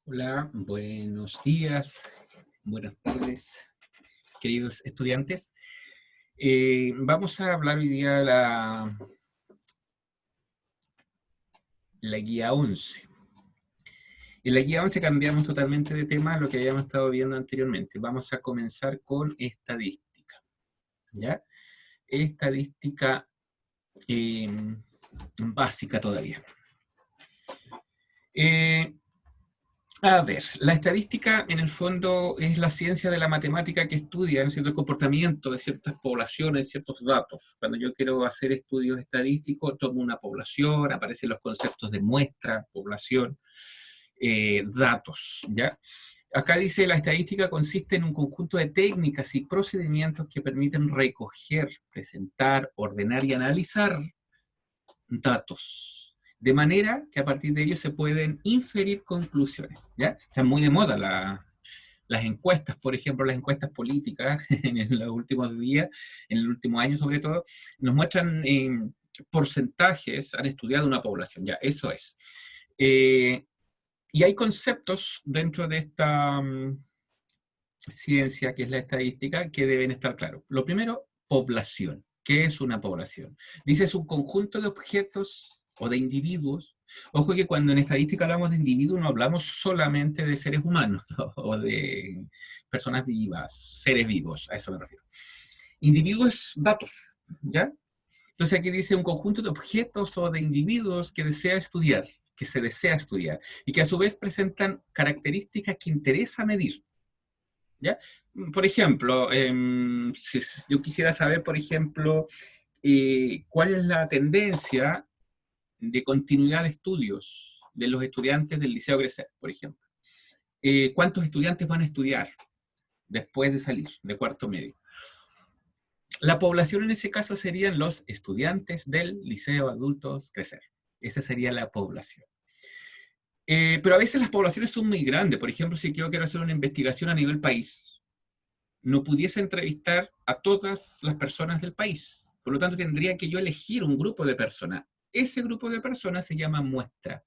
Hola, buenos días, buenas tardes, queridos estudiantes. Vamos a hablar hoy día de la guía 11. En la guía 11 cambiamos totalmente de tema a lo que habíamos estado viendo anteriormente. Vamos a comenzar con estadística, ¿ya? Estadística eh, básica todavía. A ver, la estadística en el fondo es la ciencia de la matemática que estudia en cierto comportamiento de ciertas poblaciones, ciertos datos. Cuando yo quiero hacer estudios estadísticos, tomo una población, aparecen los conceptos de muestra, población, datos, ¿ya? Acá dice, la estadística consiste en un conjunto de técnicas y procedimientos que permiten recoger, presentar, ordenar y analizar datos, de manera que a partir de ellos se pueden inferir conclusiones, ¿ya? Están muy de moda las encuestas, por ejemplo, las encuestas políticas en los últimos días, en el último año sobre todo, nos muestran porcentajes, han estudiado una población, ya, eso es. Y hay conceptos dentro de esta ciencia, que es la estadística, que deben estar claros. Lo primero, población. ¿Qué es una población? Dice, es un conjunto de objetos o de individuos. Ojo que cuando en estadística hablamos de individuos no hablamos solamente de seres humanos o de personas vivas, seres vivos, a eso me refiero. Individuos, datos, ¿ya? Entonces aquí dice un conjunto de objetos o de individuos que desea estudiar, que se desea estudiar, y que a su vez presentan características que interesa medir. ¿Ya? Por ejemplo, si yo quisiera saber, por ejemplo, cuál es la tendencia de continuidad de estudios de los estudiantes del Liceo Crecer, por ejemplo. ¿Cuántos estudiantes van a estudiar después de salir de cuarto medio? La población en ese caso serían los estudiantes del Liceo Adultos Crecer. Esa sería la población. Pero a veces las poblaciones son muy grandes. Por ejemplo, si yo quiero hacer una investigación a nivel país, no pudiese entrevistar a todas las personas del país. Por lo tanto, tendría que yo elegir un grupo de personas. Ese grupo de personas se llama muestra.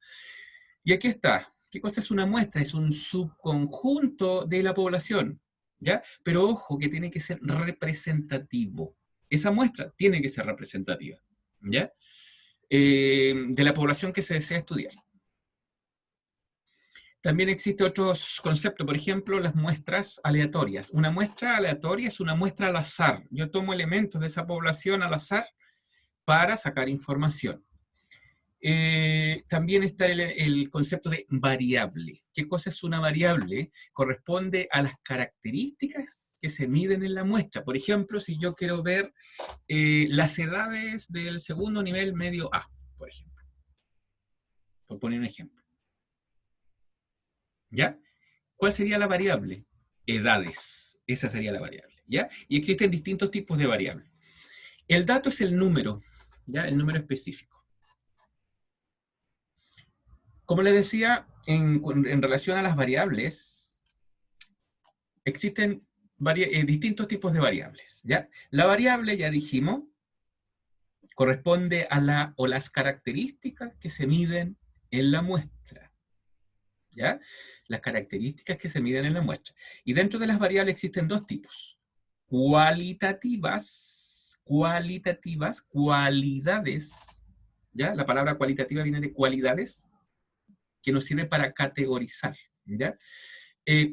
Y aquí está. ¿Qué cosa es una muestra? Es un subconjunto de la población, ¿ya? Pero ojo, que tiene que ser representativo. Esa muestra tiene que ser representativa, ¿ya? De la población que se desea estudiar. También existen otros conceptos, por ejemplo, las muestras aleatorias. Una muestra aleatoria es una muestra al azar. Yo tomo elementos de esa población al azar para sacar información. También está el concepto de variable. ¿Qué cosa es una variable? Corresponde a las características que se miden en la muestra. Por ejemplo, si yo quiero ver las edades del segundo nivel medio A, por ejemplo. Por poner un ejemplo. ¿Ya? ¿Cuál sería la variable? Edades. Esa sería la variable, ¿ya? Y existen distintos tipos de variables. El dato es el número, ¿ya? El número específico. Como les decía, en relación a las variables, existen distintos tipos de variables, ¿ya? La variable, ya dijimos, corresponde a las características que se miden en la muestra, ¿ya? Las características que se miden en la muestra. Y dentro de las variables existen dos tipos. Cualidades, ¿ya? La palabra cualitativa viene de cualidades, que nos sirve para categorizar, ¿ya?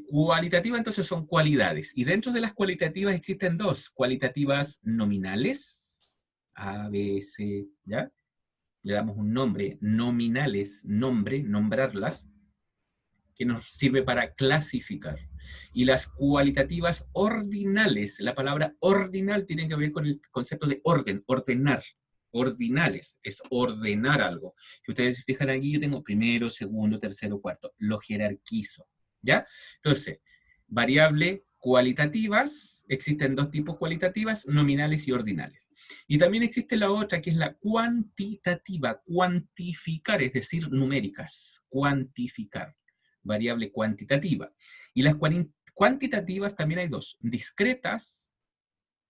Cualitativa entonces son cualidades, y dentro de las cualitativas existen dos, cualitativas nominales, A, B, C, ¿ya? Le damos un nombre, nominales, nombre, nombrarlas, que nos sirve para clasificar. Y las cualitativas ordinales, la palabra ordinal tiene que ver con el concepto de orden, ordenar. Ordinales, es ordenar algo. Si ustedes se fijan aquí, yo tengo primero, segundo, tercero, cuarto. Lo jerarquizo, ¿ya? Entonces, variable cualitativas, existen dos tipos cualitativas, nominales y ordinales. Y también existe la otra, que es la cuantitativa, cuantificar, es decir, numéricas, cuantificar, variable cuantitativa. Y las cuantitativas también hay dos, discretas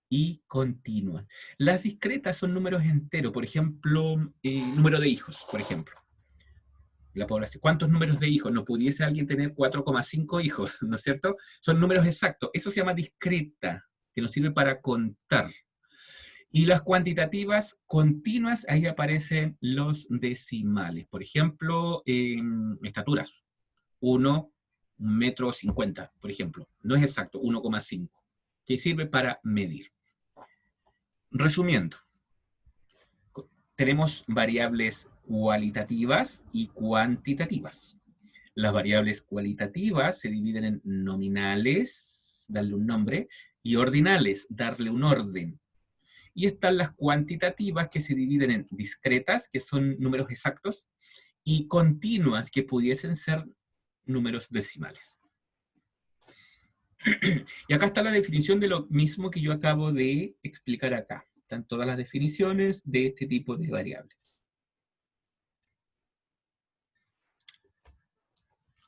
y continuas. Las discretas son números enteros, por ejemplo, número de hijos, por ejemplo. La población. ¿Cuántos números de hijos? No pudiese alguien tener 4,5 hijos, ¿no es cierto? Son números exactos. Eso se llama discreta, que nos sirve para contar. Y las cuantitativas continuas, ahí aparecen los decimales. Por ejemplo, estaturas. 1,50 m, por ejemplo. No es exacto, 1,5. Que sirve para medir. Resumiendo, tenemos variables cualitativas y cuantitativas. Las variables cualitativas se dividen en nominales, darle un nombre, y ordinales, darle un orden. Y están las cuantitativas que se dividen en discretas, que son números exactos, y continuas, que pudiesen ser números decimales. Y acá está la definición de lo mismo que yo acabo de explicar acá. Están todas las definiciones de este tipo de variables.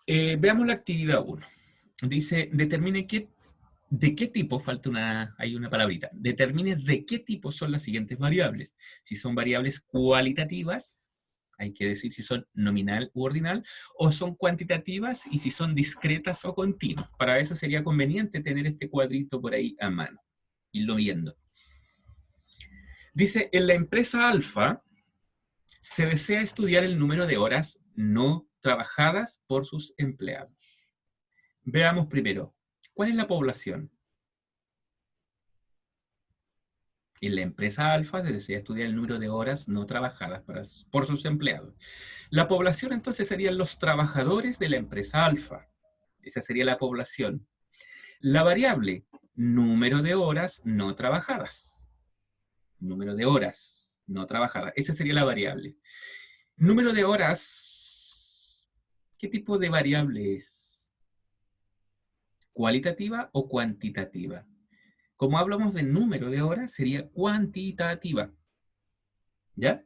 Veamos la actividad 1. Dice, determine de qué tipo, hay una palabrita, determine de qué tipo son las siguientes variables. Si son variables cualitativas, hay que decir si son nominal u ordinal, o son cuantitativas y si son discretas o continuas. Para eso sería conveniente tener este cuadrito por ahí a mano, irlo viendo. Dice, en la empresa Alfa se desea estudiar el número de horas no trabajadas por sus empleados. Veamos primero, ¿cuál es la población? En la empresa Alfa se desea estudiar el número de horas no trabajadas por sus empleados. La población entonces serían los trabajadores de la empresa Alfa. Esa sería la población. La variable, número de horas no trabajadas. Número de horas no trabajadas. Esa sería la variable. Número de horas, ¿qué tipo de variable es? ¿Cualitativa o cuantitativa? Como hablamos de número de horas, sería cuantitativa. ¿Ya?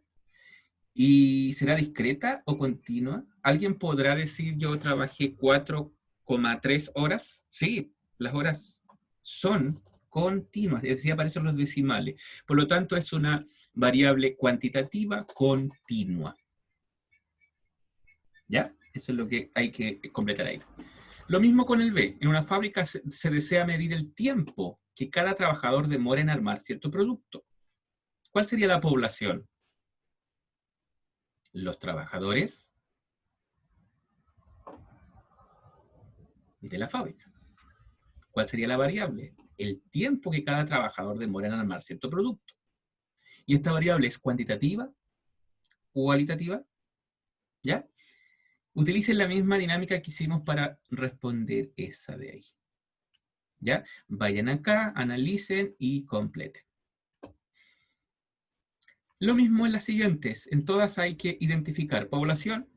¿Y será discreta o continua? ¿Alguien podrá decir yo trabajé 4,3 horas? Sí, las horas son continuas, es decir, aparecen los decimales. Por lo tanto, es una variable cuantitativa continua. ¿Ya? Eso es lo que hay que completar ahí. Lo mismo con el B. En una fábrica se desea medir el tiempo que cada trabajador demora en armar cierto producto. ¿Cuál sería la población? Los trabajadores de la fábrica. ¿Cuál sería la variable? El tiempo que cada trabajador demora en armar cierto producto. Y esta variable es cuantitativa, cualitativa, ¿ya? Utilicen la misma dinámica que hicimos para responder esa de ahí. ¿Ya? Vayan acá, analicen y completen. Lo mismo en las siguientes. En todas hay que identificar población,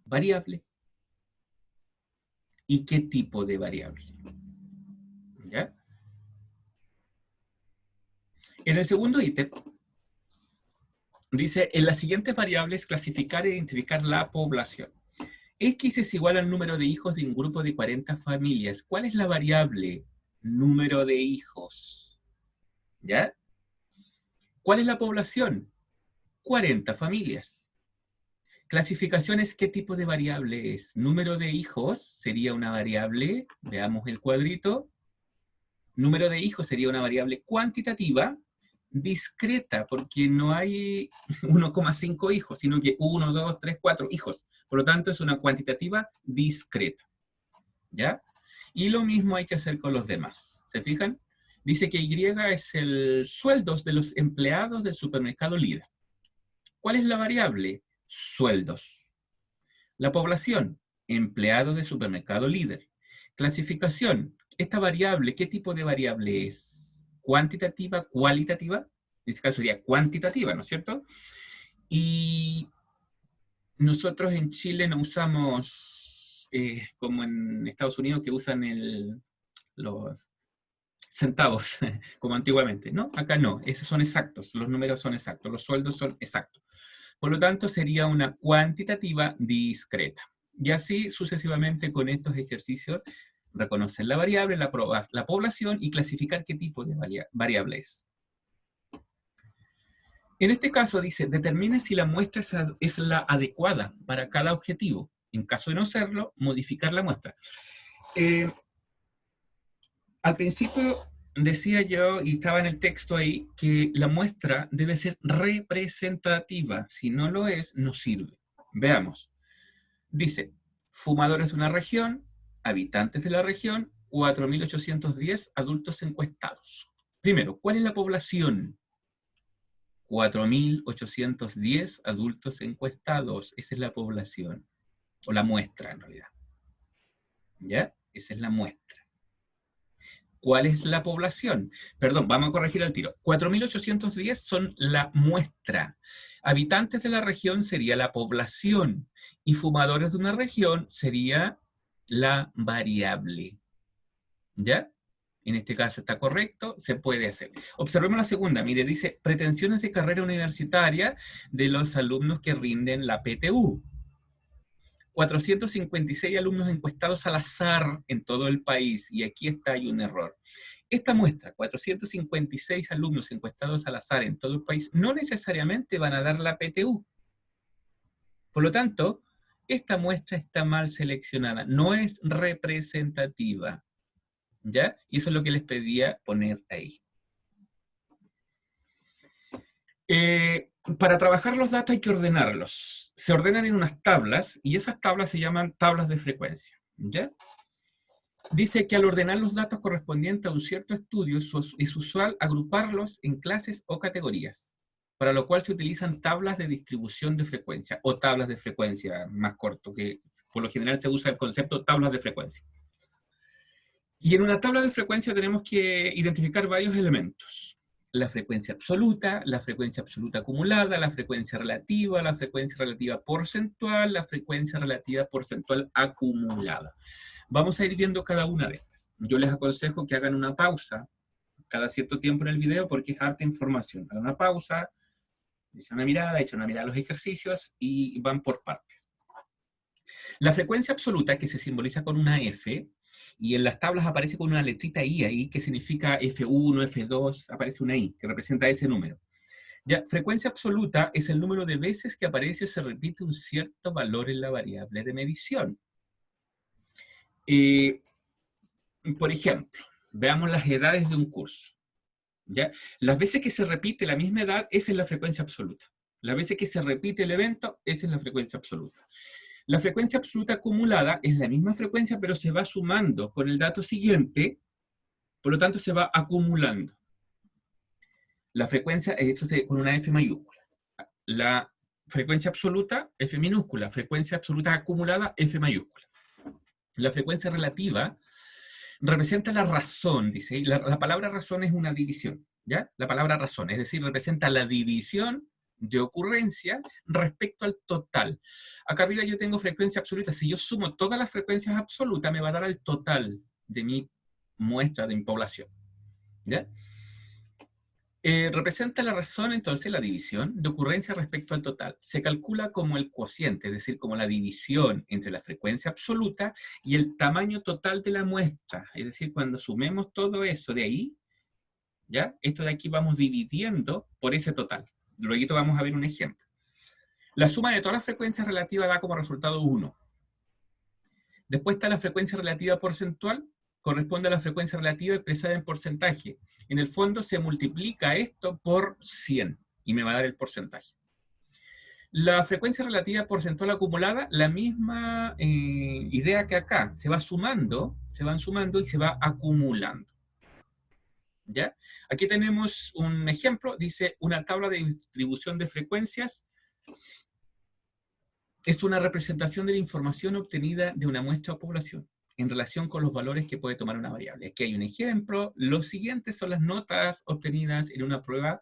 variable y qué tipo de variable. ¿Ya? En el segundo ítem, dice, en las siguientes variables clasificar e identificar la población. X es igual al número de hijos de un grupo de 40 familias. ¿Cuál es la variable? Número de hijos. ¿Ya? ¿Cuál es la población? 40 familias. Clasificaciones, ¿qué tipo de variable es? Número de hijos sería una variable, veamos el cuadrito. Número de hijos sería una variable cuantitativa, discreta, porque no hay 1,5 hijos, sino que 1, 2, 3, 4 hijos. Por lo tanto, es una cuantitativa discreta. ¿Ya? Y lo mismo hay que hacer con los demás. ¿Se fijan? Dice que Y es el sueldos de los empleados del supermercado Líder. ¿Cuál es la variable? Sueldos. La población, empleados de supermercado Líder. Clasificación, esta variable, ¿qué tipo de variable es? ¿Cuantitativa, cualitativa? En este caso sería cuantitativa, ¿no es cierto? Y nosotros en Chile no usamos, como en Estados Unidos, que usan los centavos, como antiguamente, ¿no? Acá no, esos son exactos, los números son exactos, los sueldos son exactos. Por lo tanto, sería una cuantitativa discreta. Y así sucesivamente con estos ejercicios, reconocer la variable, la población y clasificar qué tipo de variable es. En este caso dice, determine si la muestra es la adecuada para cada objetivo. En caso de no serlo, modificar la muestra. Al principio decía yo, y estaba en el texto ahí, que la muestra debe ser representativa. Si no lo es, no sirve. Veamos. Dice, fumadores de una región, habitantes de la región, 4.810 adultos encuestados. Primero, ¿cuál es la población? 4.810 adultos encuestados. Esa es la población, o la muestra en realidad. ¿Ya? Esa es la muestra. ¿Cuál es la población? Perdón, vamos a corregir al tiro. 4.810 son la muestra. Habitantes de la región sería la población. Y fumadores de una región sería la variable. ¿Ya? En este caso está correcto, se puede hacer. Observemos la segunda. Mire, dice, pretensiones de carrera universitaria de los alumnos que rinden la PTU. 456 alumnos encuestados al azar en todo el país, y aquí está, hay un error. Esta muestra, 456 alumnos encuestados al azar en todo el país, no necesariamente van a dar la PTU. Por lo tanto, esta muestra está mal seleccionada, no es representativa. ¿Ya? Y eso es lo que les pedía poner ahí. Para trabajar los datos hay que ordenarlos. Se ordenan en unas tablas, y esas tablas se llaman tablas de frecuencia. ¿Ya? Dice que al ordenar los datos correspondientes a un cierto estudio, es usual agruparlos en clases o categorías, para lo cual se utilizan tablas de distribución de frecuencia, o tablas de frecuencia, más corto, que por lo general se usa el concepto tablas de frecuencia. Y en una tabla de frecuencia tenemos que identificar varios elementos. La frecuencia absoluta acumulada, la frecuencia relativa porcentual, la frecuencia relativa porcentual acumulada. Vamos a ir viendo cada una de estas. Yo les aconsejo que hagan una pausa cada cierto tiempo en el video porque es harta información. Hagan una pausa, echen una mirada a los ejercicios y van por partes. La frecuencia absoluta, que se simboliza con una F, y en las tablas aparece con una letrita I ahí, que significa F1, F2, aparece una I, que representa ese número. Ya, frecuencia absoluta es el número de veces que aparece o se repite un cierto valor en la variable de medición. Por ejemplo, veamos las edades de un curso. ¿Ya? Las veces que se repite la misma edad, esa es la frecuencia absoluta. Las veces que se repite el evento, esa es la frecuencia absoluta. La frecuencia absoluta acumulada es la misma frecuencia, pero se va sumando con el dato siguiente, por lo tanto se va acumulando. La frecuencia, eso con una F mayúscula. La frecuencia absoluta, F minúscula. Frecuencia absoluta acumulada, F mayúscula. La frecuencia relativa representa la razón, dice. La palabra razón es una división, ¿ya? La palabra razón, es decir, representa la división de ocurrencia respecto al total. Acá arriba yo tengo frecuencia absoluta. Si yo sumo todas las frecuencias absolutas, me va a dar el total de mi muestra, de mi población. ¿Ya? Representa la razón, entonces, la división de ocurrencia respecto al total. Se calcula como el cociente, es decir, como la división entre la frecuencia absoluta y el tamaño total de la muestra. Es decir, cuando sumemos todo eso de ahí, ¿ya? Esto de aquí vamos dividiendo por ese total. Luego vamos a ver un ejemplo. La suma de todas las frecuencias relativas da como resultado 1. Después está la frecuencia relativa porcentual, corresponde a la frecuencia relativa expresada en porcentaje. En el fondo se multiplica esto por 100 y me va a dar el porcentaje. La frecuencia relativa porcentual acumulada, la misma idea que acá. Se van sumando y se va acumulando. ¿Ya? Aquí tenemos un ejemplo, dice una tabla de distribución de frecuencias. Es una representación de la información obtenida de una muestra o población en relación con los valores que puede tomar una variable. Aquí hay un ejemplo. Los siguientes son las notas obtenidas en una prueba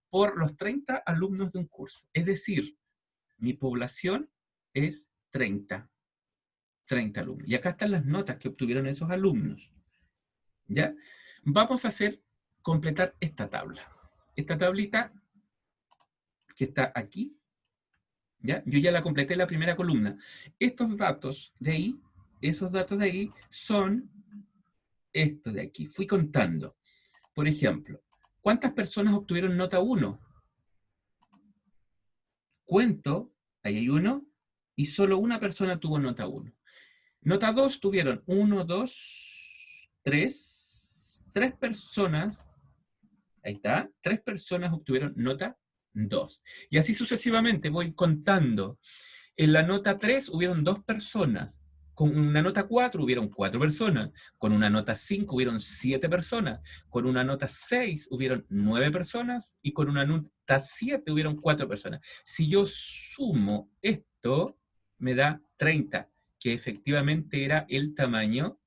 por los 30 alumnos de un curso. Es decir, mi población es 30 alumnos. Y acá están las notas que obtuvieron esos alumnos. ¿Ya? Vamos a completar esta tabla. Esta tablita que está aquí, ¿ya? Yo ya la completé en la primera columna. Estos datos de ahí, esos datos de ahí son estos de aquí. Fui contando. Por ejemplo, ¿cuántas personas obtuvieron nota 1? Cuento, ahí hay 1, y solo una persona tuvo nota 1. Nota 2 tuvieron 1, 2, 3 personas, ahí está, 3 personas obtuvieron nota 2. Y así sucesivamente voy contando. En la nota 3 hubieron 2 personas. Con una nota 4 hubieron 4 personas. Con una nota 5 hubieron 7 personas. Con una nota 6 hubieron 9 personas. Y con una nota 7 hubieron 4 personas. Si yo sumo esto, me da 30, que efectivamente era el tamaño,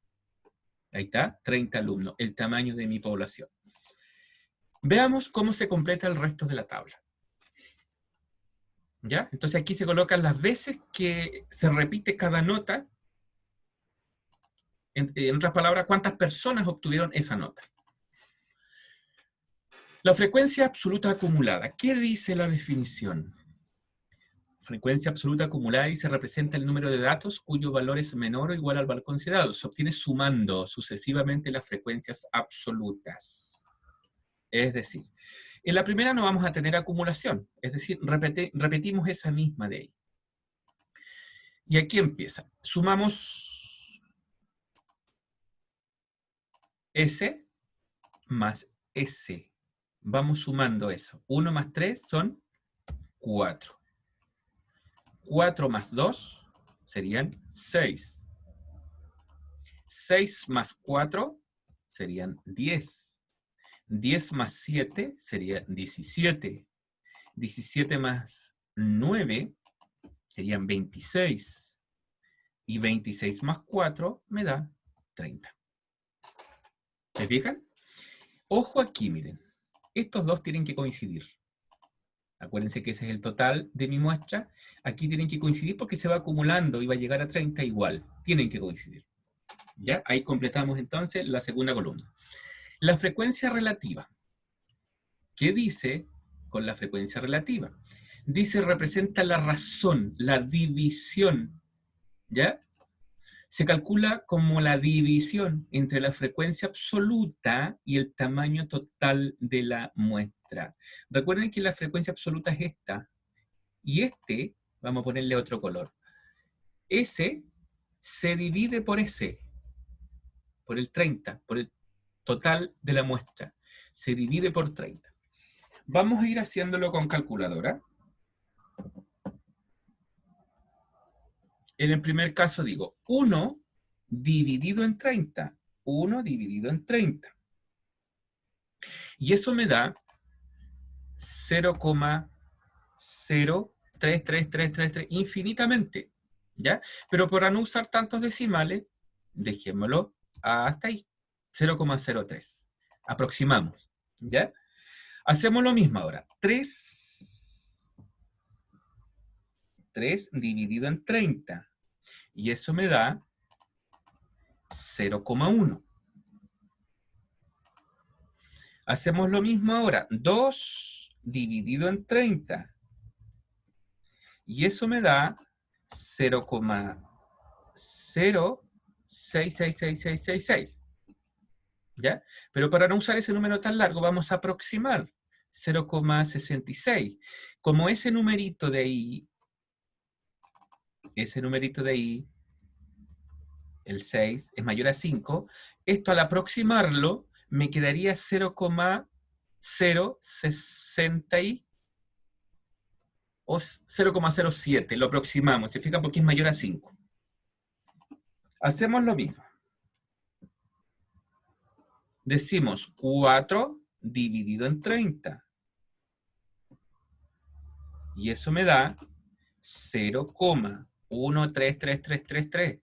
ahí está, 30 alumnos, el tamaño de mi población. Veamos cómo se completa el resto de la tabla. ¿Ya? Entonces aquí se colocan las veces que se repite cada nota. En otras palabras, cuántas personas obtuvieron esa nota. La frecuencia absoluta acumulada. ¿Qué dice la definición? Frecuencia absoluta acumulada y se representa el número de datos cuyo valor es menor o igual al valor considerado. Se obtiene sumando sucesivamente las frecuencias absolutas. Es decir, en la primera no vamos a tener acumulación. Es decir, repetimos esa misma de ahí. Y aquí empieza. Sumamos S más S. Vamos sumando eso. 1 más 3 son 4. 4 más 2 serían 6. 6 más 4 serían 10. 10 más 7 sería 17. 17 más 9 serían 26. Y 26 más 4 me da 30. ¿Se fijan? Ojo aquí, miren. Estos dos tienen que coincidir. Acuérdense que ese es el total de mi muestra. Aquí tienen que coincidir porque se va acumulando y va a llegar a 30 igual. Tienen que coincidir. ¿Ya? Ahí completamos entonces la segunda columna. La frecuencia relativa. ¿Qué dice con la frecuencia relativa? Dice representa la razón, la división. ¿Ya? Se calcula como la división entre la frecuencia absoluta y el tamaño total de la muestra. Recuerden que la frecuencia absoluta es esta. Y este, vamos a ponerle otro color. S se divide por S, por el 30, por el total de la muestra. Se divide por 30. Vamos a ir haciéndolo con calculadora. En el primer caso digo 1 dividido en 30. 1 dividido en 30. Y eso me da 0,03333 infinitamente. ¿Ya? Pero para no usar tantos decimales, dejémoslo hasta ahí. 0,03. Aproximamos. ¿Ya? Hacemos lo mismo ahora. 3 dividido en 30. Y eso me da 0,1. Hacemos lo mismo ahora. 2 dividido en 30. Y eso me da 0,066666. ¿Ya? Pero para no usar ese número tan largo, vamos a aproximar 0,66. Como ese numerito de ahí, el 6, es mayor a 5, esto al aproximarlo me quedaría 0,060 o 0,07, lo aproximamos, ¿se fijan? Porque es mayor a 5. Hacemos lo mismo. Decimos 4 dividido en 30. Y eso me da 0,133333.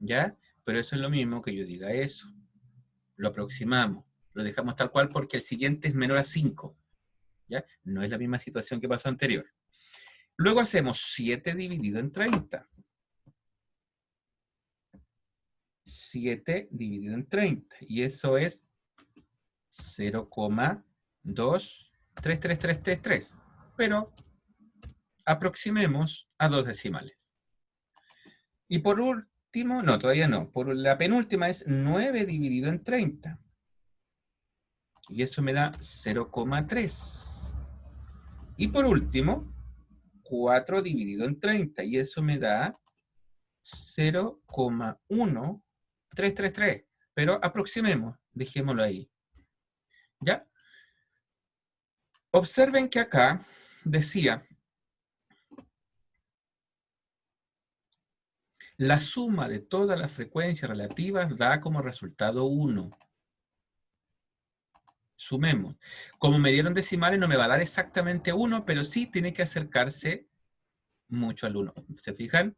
¿Ya? Pero eso es lo mismo que yo diga eso. Lo aproximamos. Lo dejamos tal cual porque el siguiente es menor a 5. ¿Ya? No es la misma situación que pasó anterior. Luego hacemos 7 dividido en 30. 7 dividido en 30. Y eso es 0,23333. Pero aproximemos a 2 decimales. Y por último, no, todavía no. Por la penúltima es 9 dividido en 30. Y eso me da 0,3. Y por último, 4 dividido en 30, y eso me da 0,1333. Pero aproximemos, dejémoslo ahí. ¿Ya? Observen que acá decía, la suma de todas las frecuencias relativas da como resultado 1. Sumemos. Como me dieron decimales, no me va a dar exactamente 1, pero sí tiene que acercarse mucho al 1. ¿Se fijan?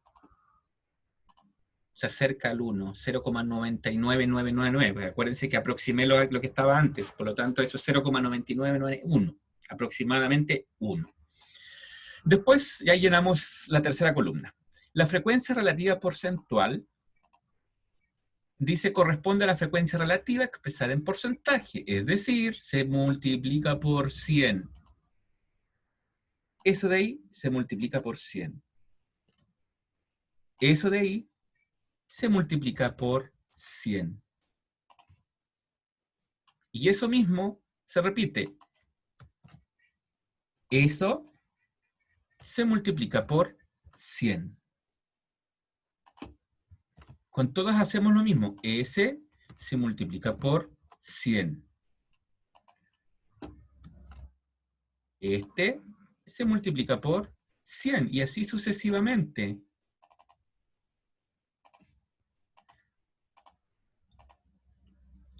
Se acerca al 1, 0,99999. Acuérdense que aproximé lo que estaba antes, por lo tanto eso es 0,99991, aproximadamente 1. Después ya llenamos la tercera columna. La frecuencia relativa porcentual dice corresponde a la frecuencia relativa expresada en porcentaje, es decir, se multiplica por 100. Eso de ahí se multiplica por 100. Eso de ahí se multiplica por 100. Y eso mismo se repite. Eso se multiplica por 100. Con todas hacemos lo mismo. S se multiplica por 100. Este se multiplica por 100 y así sucesivamente.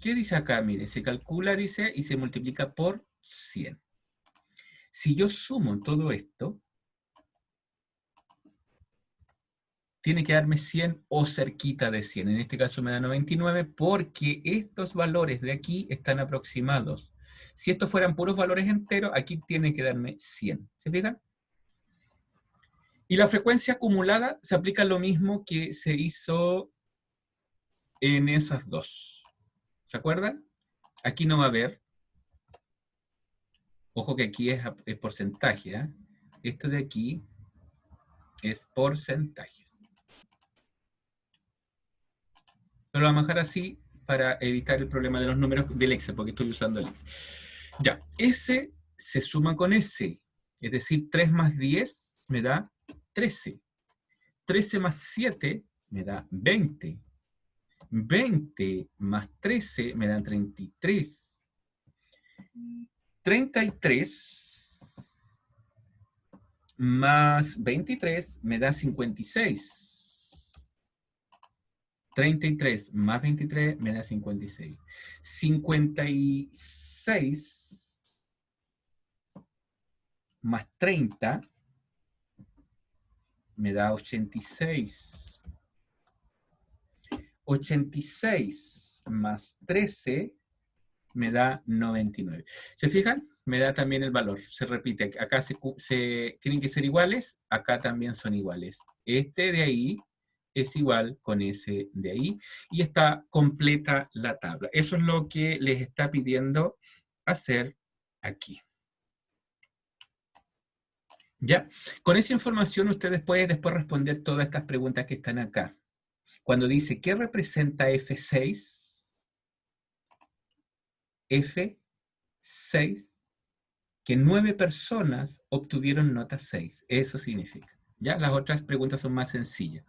¿Qué dice acá? Mire, se calcula, dice, y se multiplica por 100. Si yo sumo todo esto, tiene que darme 100 o cerquita de 100. En este caso me da 99 porque estos valores de aquí están aproximados. Si estos fueran puros valores enteros, aquí tiene que darme 100. ¿Se fijan? Y la frecuencia acumulada se aplica lo mismo que se hizo en esas dos. ¿Se acuerdan? Aquí no va a haber. Ojo que aquí es porcentaje. ¿Eh? Esto de aquí es porcentaje. Pero lo vamos a dejar así para evitar el problema de los números del Excel, porque estoy usando el Excel. Ya, S se suma con S, es decir, 3 más 10 me da 13. 13 más 7 me da 20. 20 más 13 me da 33. 33 más 23 me da 56. 33 más 23 me da 56. 56 más 30 me da 86. 86 más 13 me da 99. ¿Se fijan? Me da también el valor. Se repite. Acá tienen que ser iguales. Acá también son iguales. Este de ahí es igual con ese de ahí. Y está completa la tabla. Eso es lo que les está pidiendo hacer aquí. ¿Ya? Con esa información ustedes pueden después responder todas estas preguntas que están acá. Cuando dice, ¿qué representa F6? F6, que 9 personas obtuvieron nota 6. Eso significa. ¿Ya? Las otras preguntas son más sencillas.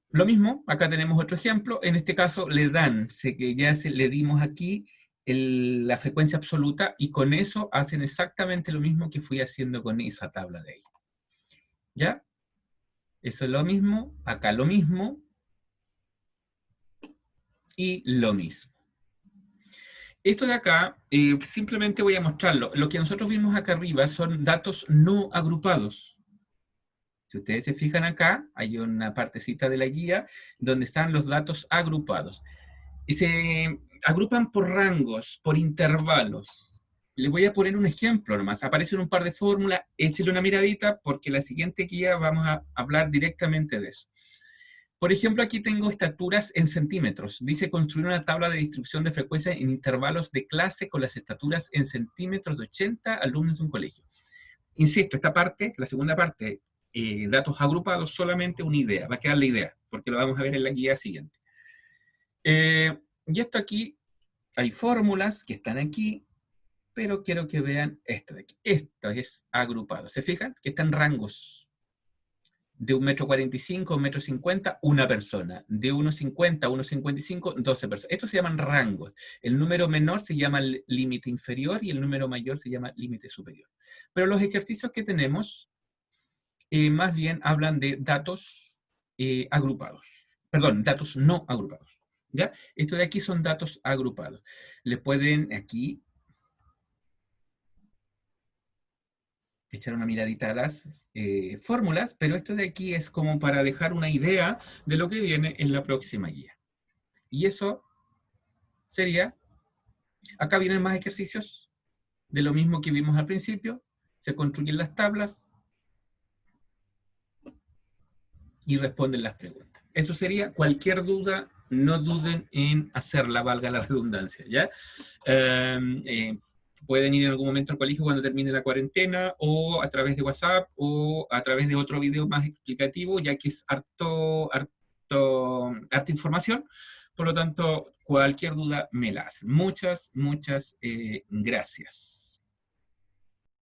Lo mismo, acá tenemos otro ejemplo. En este caso le dan, sé que ya le dimos aquí la frecuencia absoluta y con eso hacen exactamente lo mismo que fui haciendo con esa tabla de ahí. ¿Ya? Eso es lo mismo, acá lo mismo y lo mismo. Esto de acá, simplemente voy a mostrarlo. Lo que nosotros vimos acá arriba son datos no agrupados. Si ustedes se fijan acá, hay una partecita de la guía donde están los datos agrupados. Y se agrupan por rangos, por intervalos. Les voy a poner un ejemplo nomás. Aparecen un par de fórmulas, échale una miradita porque la siguiente guía vamos a hablar directamente de eso. Por ejemplo, aquí tengo estaturas en centímetros. Dice construir una tabla de distribución de frecuencia en intervalos de clase con las estaturas en centímetros de 80 alumnos de un colegio. Insisto, esta parte, la segunda parte, datos agrupados, solamente una idea. Va a quedar la idea, porque lo vamos a ver en la guía siguiente. Y esto aquí, hay fórmulas que están aquí, pero quiero que vean esto de aquí. Esto es agrupado. ¿Se fijan? Que están rangos. De 1,45 m, 1,50 m, una persona. De 1,50 a 1,55, 12 personas. Estos se llaman rangos. El número menor se llama límite inferior y el número mayor se llama límite superior. Pero los ejercicios que tenemos más bien hablan de datos agrupados. Perdón, datos no agrupados. ¿Ya? Esto de aquí son datos agrupados. Le pueden aquí echar una miradita a las fórmulas, pero esto de aquí es como para dejar una idea de lo que viene en la próxima guía. Y eso sería, acá vienen más ejercicios de lo mismo que vimos al principio, se construyen las tablas y responden las preguntas. Eso sería, cualquier duda, no duden en hacerla, valga la redundancia, ¿ya? Pueden ir en algún momento al colegio cuando termine la cuarentena, o a través de WhatsApp, o a través de otro video más explicativo, ya que es harta información. Por lo tanto, cualquier duda me la hacen. Muchas gracias.